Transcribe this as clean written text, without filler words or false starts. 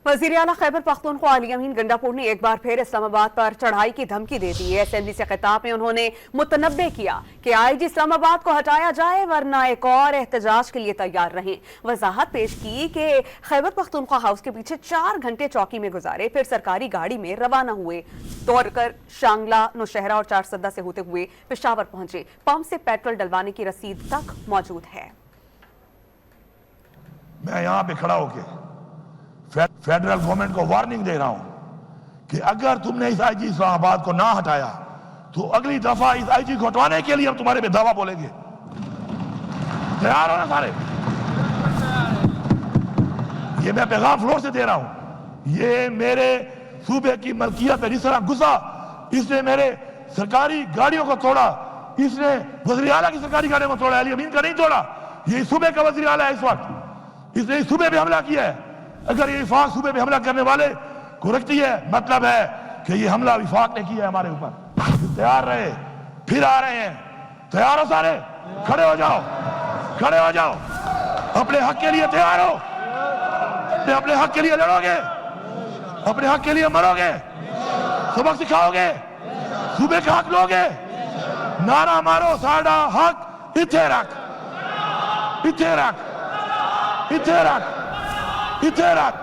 वज़ीर आला खैबर पख्तूनख्वा अली अमीन गंडापुर ने एक बार फिर इस्लामाबाद पर चढ़ाई की धमकी दे दी है। असेंबली से खिताब में उन्होंने मुतनब्बे किया कि आईजी इस्लामाबाद को हटाया जाए वरना एक और एहतजाज के लिए तैयार रहें। वजाहत पेश की कि खैबर पख्तूनख्वा हाउस के पीछे 4 घंटे चौकी में गुजारे, फिर सरकारी गाड़ी में रवाना हुए, दौड़कर शांगला, नौशहरा और चारसद्दा से होते हुए पेशावर पहुंचे। पंप से पेट्रोल डलवाने की रसीद तक मौजूद है। मैं यहाँ पे खड़ा होके फेडरल गवर्नमेंट को वार्निंग दे रहा हूं कि अगर तुमने इस आईजी इस्लामाबाद को ना हटाया तो अगली दफा इस आईजी को हटवाने के लिए हम तुम्हारे पे दावा बोलेंगे। तैयार हो ना सारे? ये मैं पैगाम फ्लोर से दे रहा हूं। ये मेरे सूबे की मलकियत पे जिस तरह घुसा, इसने मेरे सरकारी गाड़ियों को तोड़ा, इसने वज़ीर आला की सरकारी गाड़ियों को तोड़ा, अली अमीन का नहीं तोड़ा। ये सूबे का वज़ीर आला है इस वक्त, इसने इस सूबे पे हमला किया है। अगर ये विफाक सूबे पे हमला करने वाले को रखती है, मतलब है कि ये हमला विफाक ने किया है हमारे ऊपर। तैयार रहे, फिर आ रहे हैं। तैयार हो सारे? खड़े हो जाओ, खड़े हो जाओ। अपने हक के लिए तैयार हो? अपने हक के लिए लड़ोगे? अपने हक के लिए मरोगे? सबक सिखाओगे? सूबे का हक लोगे? नारा मारो, साडा हक इथे रख, इथे रख, इथे रख, इथे रख।